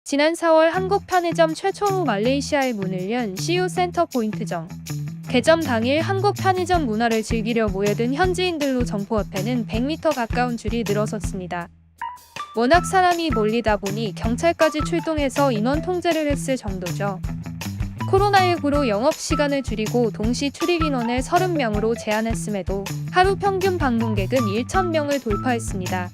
지난 4월 한국 편의점 최초로 말레이시아에 문을 연 CU 센터 포인트점. 개점 당일 한국 편의점 문화를 즐기려 모여든 현지인들로 점포 앞에는 100m 가까운 줄이 늘어섰습니다. 워낙 사람이 몰리다 보니 경찰까지 출동해서 인원 통제를 했을 정도죠. 코로나19로 영업시간을 줄이고 동시 출입 인원을 30명으로 제한했음에도 하루 평균 방문객은 1,000명을 돌파했습니다.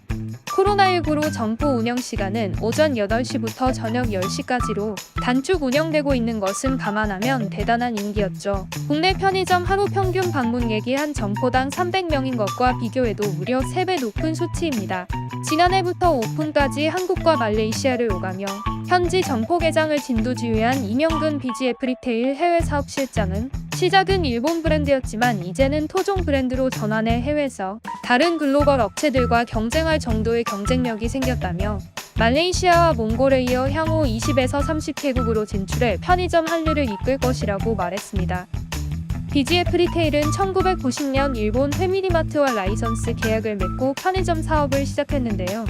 코로나19로 점포 운영 시간은 오전 8시부터 저녁 10시까지로 단축 운영되고 있는 것은 감안하면 대단한 인기였죠. 국내 편의점 하루 평균 방문객이 한 점포당 300명인 것과 비교해도 무려 3배 높은 수치입니다. 지난해부터 오픈까지 한국과 말레이시아를 오가며 현지 점포 개장을 진두지휘한 이명근 BGF 리테일 해외 사업실장은 시작은 일본 브랜드였지만 이제는 토종 브랜드로 전환해 해외에서 다른 글로벌 업체들과 경쟁할 정도의 경쟁력이 생겼다며 말레이시아와 몽골에 이어 향후 20에서 30개국으로 진출해 편의점 한류를 이끌 것이라고 말했습니다. BGF 리테일은 1990년 일본 패밀리마트와 라이선스 계약을 맺고 편의점 사업을 시작했는데요.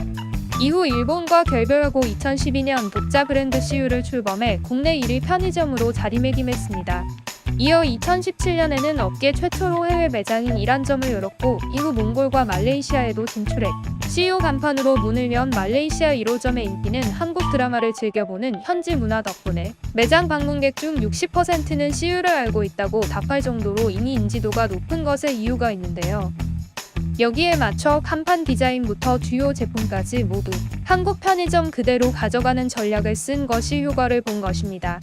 이후 일본과 결별하고 2012년 독자 브랜드 CU를 출범해 국내 1위 편의점으로 자리매김했습니다. 이어 2017년에는 업계 최초로 해외 매장인 이란점을 열었고 이후 몽골과 말레이시아에도 진출해 CU 간판으로 문을 연 말레이시아 1호점의 인기는 한국 드라마를 즐겨보는 현지 문화 덕분에 매장 방문객 중 60%는 CU를 알고 있다고 답할 정도로 이미 인지도가 높은 것에 이유가 있는데요. 여기에 맞춰 간판 디자인부터 주요 제품까지 모두 한국 편의점 그대로 가져가는 전략을 쓴 것이 효과를 본 것입니다.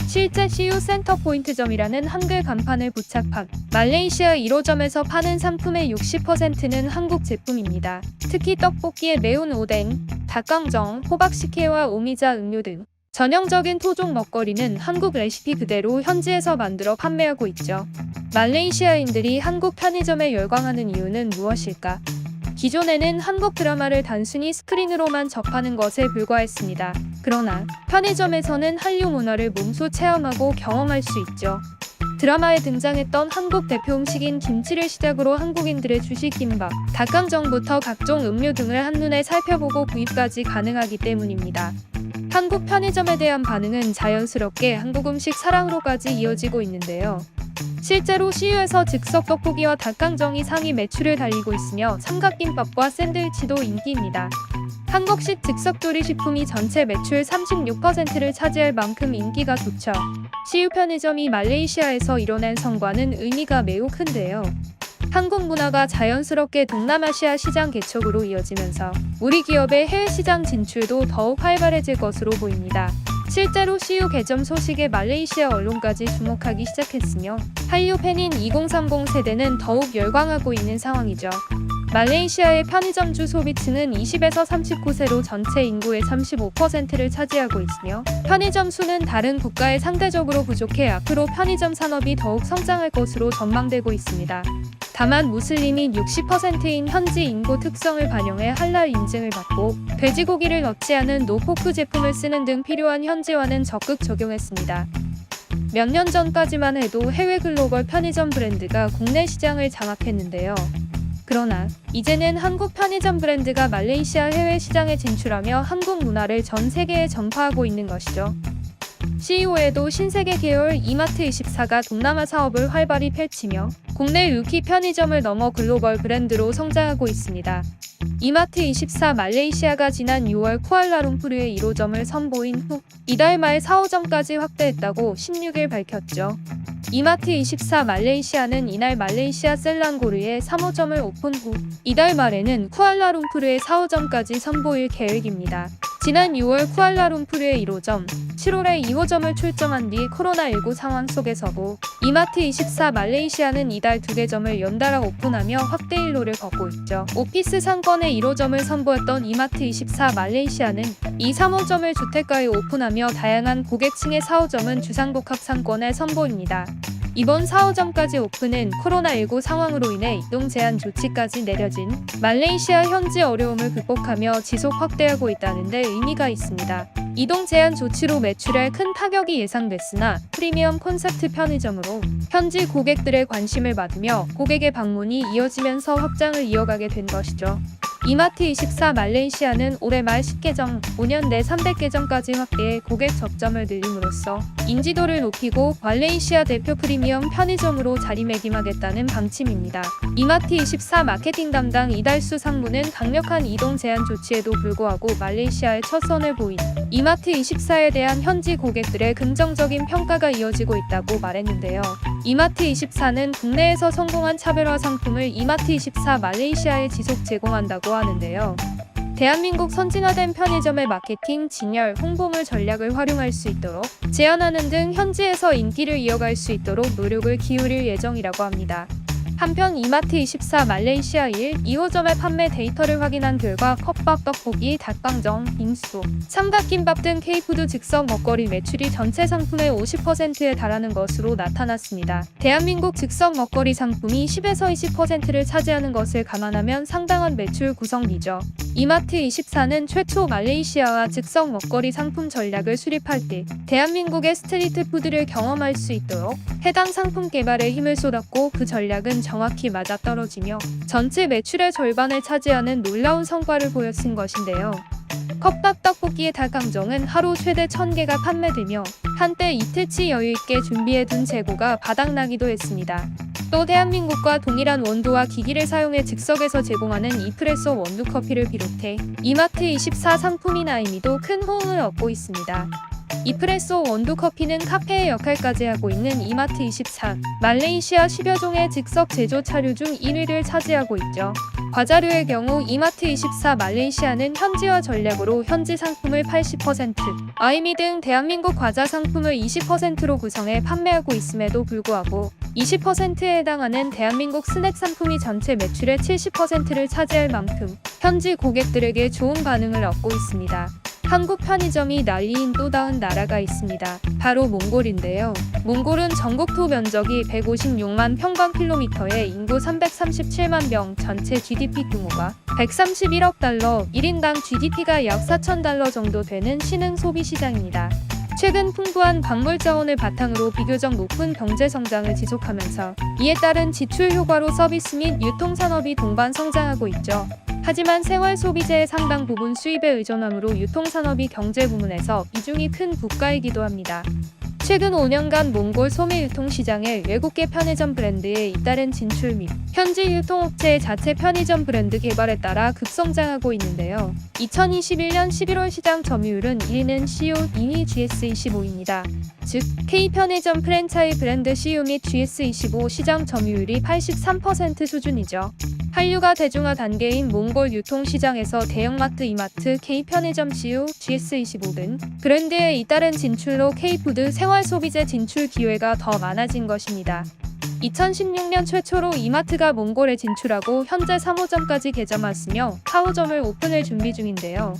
실제 CU 센터 포인트점이라는 한글 간판을 부착한 말레이시아 1호점에서 파는 상품의 60%는 한국 제품입니다. 특히 떡볶이에 매운 오뎅, 닭강정, 호박식혜와 오미자 음료 등 전형적인 토종 먹거리는 한국 레시피 그대로 현지에서 만들어 판매하고 있죠. 말레이시아인들이 한국 편의점에 열광하는 이유는 무엇일까? 기존에는 한국 드라마를 단순히 스크린으로만 접하는 것에 불과했습니다. 그러나 편의점에서는 한류 문화를 몸소 체험하고 경험할 수 있죠. 드라마에 등장했던 한국 대표 음식인 김치를 시작으로 한국인들의 주식김밥, 닭강정부터 각종 음료 등을 한눈에 살펴보고 구입까지 가능하기 때문입니다. 한국 편의점에 대한 반응은 자연스럽게 한국 음식 사랑으로까지 이어지고 있는데요. 실제로 CU에서 즉석 떡볶이와 닭강정이 상위 매출을 달리고 있으며 삼각김밥과 샌드위치도 인기입니다. 한국식 즉석조리식품이 전체 매출 36%를 차지할 만큼 인기가 좋죠. CU 편의점이 말레이시아에서 이뤄낸 성과는 의미가 매우 큰데요. 한국 문화가 자연스럽게 동남아시아 시장 개척으로 이어지면서 우리 기업의 해외 시장 진출도 더욱 활발해질 것으로 보입니다. 실제로 CU 개점 소식에 말레이시아 언론까지 주목하기 시작했으며 한류 팬인 2030 세대는 더욱 열광하고 있는 상황이죠. 말레이시아의 편의점주 소비층은 20에서 39세로 전체 인구의 35%를 차지하고 있으며 편의점 수는 다른 국가에 상대적으로 부족해 앞으로 편의점 산업이 더욱 성장할 것으로 전망되고 있습니다. 다만 무슬림이 60%인 현지 인구 특성을 반영해 할랄 인증을 받고 돼지고기를 넣지 않은 노포크 제품을 쓰는 등 필요한 현지화는 적극 적용했습니다. 몇 년 전까지만 해도 해외 글로벌 편의점 브랜드가 국내 시장을 장악했는데요. 그러나 이제는 한국 편의점 브랜드가 말레이시아 해외 시장에 진출하며 한국 문화를 전 세계에 전파하고 있는 것이죠. CEO에도 신세계 계열 이마트24가 동남아 사업을 활발히 펼치며 국내 루키 편의점을 넘어 글로벌 브랜드로 성장하고 있습니다. 이마트24 말레이시아가 지난 6월 쿠알라룸푸르에 1호점을 선보인 후 이달 말 4호점까지 확대했다고 16일 밝혔죠. 이마트24 말레이시아는 이날 말레이시아 셀랑고르에 3호점을 오픈 후 이달 말에는 쿠알라룸푸르에 4호점까지 선보일 계획입니다. 지난 6월 쿠알라룸푸르의 1호점, 7월에 2호점을 출점한 뒤 코로나19 상황 속에서도 이마트24 말레이시아는 이달 2개점을 연달아 오픈하며 확대 일로를 걷고 있죠. 오피스 상권의 1호점을 선보였던 이마트24 말레이시아는 이 3호점을 주택가에 오픈하며 다양한 고객층의 4호점은 주상복합 상권에 선보입니다. 이번 4호점까지 오픈은 코로나19 상황으로 인해 이동 제한 조치까지 내려진 말레이시아 현지 어려움을 극복하며 지속 확대하고 있다는 데 의미가 있습니다. 이동 제한 조치로 매출에 큰 타격이 예상됐으나 프리미엄 콘셉트 편의점으로 현지 고객들의 관심을 받으며 고객의 방문이 이어지면서 확장을 이어가게 된 것이죠. 이마트24 말레이시아는 올해 말 10개점, 5년 내 300개점까지 확대해 고객 접점을 늘림으로써 인지도를 높이고 말레이시아 대표 프리미엄 편의점으로 자리매김하겠다는 방침입니다. 이마트24 마케팅 담당 이달수 상무는 강력한 이동 제한 조치에도 불구하고 말레이시아에 첫 선을 보인 이마트24에 대한 현지 고객들의 긍정적인 평가가 이어지고 있다고 말했는데요. 이마트24는 국내에서 성공한 차별화 상품을 이마트24 말레이시아에 지속 제공한다고 하는데요. 대한민국 선진화된 편의점의 마케팅, 진열, 홍보물 전략을 활용할 수 있도록 제안하는 등 현지에서 인기를 이어갈 수 있도록 노력을 기울일 예정이라고 합니다. 한편 이마트24 말레이시아 1, 2호점의 판매 데이터를 확인한 결과 컵밥, 떡볶이, 닭강정, 빙수, 삼각김밥 등 K푸드 즉석 먹거리 매출이 전체 상품의 50%에 달하는 것으로 나타났습니다. 대한민국 즉석 먹거리 상품이 10에서 20%를 차지하는 것을 감안하면 상당한 매출 구성비죠. 이마트24는 최초 말레이시아와 즉석 먹거리 상품 전략을 수립할 때 대한민국의 스트리트 푸드를 경험할 수 있도록 해당 상품 개발에 힘을 쏟았고 그 전략은 정확히 맞아떨어지며 전체 매출의 절반을 차지하는 놀라운 성과를 보였은 것인데요. 컵밥 떡볶이의 닭강정은 하루 최대 1000개가 판매되며 한때 이틀치 여유있게 준비해둔 재고가 바닥나기도 했습니다. 또 대한민국과 동일한 원두와 기기를 사용해 즉석에서 제공하는 이프레소 원두커피를 비롯해 이마트24 상품이나 의미도 큰 호응을 얻고 있습니다. 이프레소 원두커피는 카페의 역할까지 하고 있는 이마트24, 말레이시아 10여 종의 즉석 제조 차류 중 1위를 차지하고 있죠. 과자류의 경우 이마트24 말레이시아는 현지화 전략으로 현지 상품을 80%, 아이미 등 대한민국 과자 상품을 20%로 구성해 판매하고 있음에도 불구하고 20%에 해당하는 대한민국 스낵 상품이 전체 매출의 70%를 차지할 만큼 현지 고객들에게 좋은 반응을 얻고 있습니다. 한국 편의점이 난리인 또 다른 나라가 있습니다. 바로 몽골인데요. 몽골은 전국토 면적이 156만 평방킬로미터에 인구 337만 명, 전체 GDP 규모가 131억 달러, 1인당 GDP가 약 4,000달러 정도 되는 신흥 소비 시장입니다. 최근 풍부한 광물 자원을 바탕으로 비교적 높은 경제 성장을 지속하면서 이에 따른 지출 효과로 서비스 및 유통산업이 동반 성장하고 있죠. 하지만 생활 소비재의 상당 부분 수입에 의존하므로 유통산업이 경제 부문에서 비중이 큰 국가이기도 합니다. 최근 5년간 몽골 소매 유통시장에 외국계 편의점 브랜드의 잇따른 진출 및 현지 유통업체의 자체 편의점 브랜드 개발에 따라 급성장하고 있는데요. 2021년 11월 시장 점유율은 1위는 CU, 2위 GS25입니다. 즉, K편의점 프랜차이 브랜드 CU 및 GS25 시장 점유율이 83% 수준이죠. 한류가 대중화 단계인 몽골 유통시장에서 대형마트, 이마트, K편의점 CU, GS25 등 브랜드의 잇따른 진출로 K푸드 생활소비재 진출 기회가 더 많아진 것입니다. 2016년 최초로 이마트가 몽골에 진출하고 현재 3호점까지 개점했으며 4호점을 오픈할 준비 중인데요.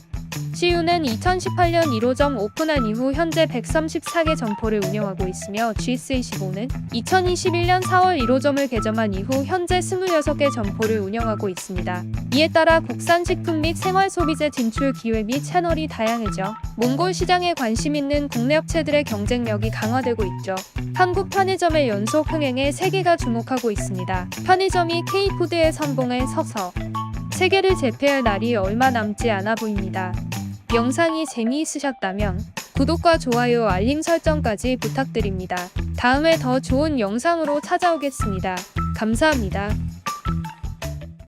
CU는 2018년 1호점 오픈한 이후 현재 134개 점포를 운영하고 있으며 GS25는 2021년 4월 1호점을 개점한 이후 현재 26개 점포를 운영하고 있습니다. 이에 따라 국산 식품 및 생활소비재 진출 기회 및 채널이 다양해져 몽골 시장에 관심 있는 국내 업체들의 경쟁력이 강화되고 있죠. 한국 편의점의 연속 흥행에 세계가 주목하고 있습니다. 편의점이 K푸드의 선봉에 서서 세계를 제패할 날이 얼마 남지 않아 보입니다. 영상이 재미있으셨다면 구독과 좋아요, 알림 설정까지 부탁드립니다. 다음에 더 좋은 영상으로 찾아오겠습니다. 감사합니다.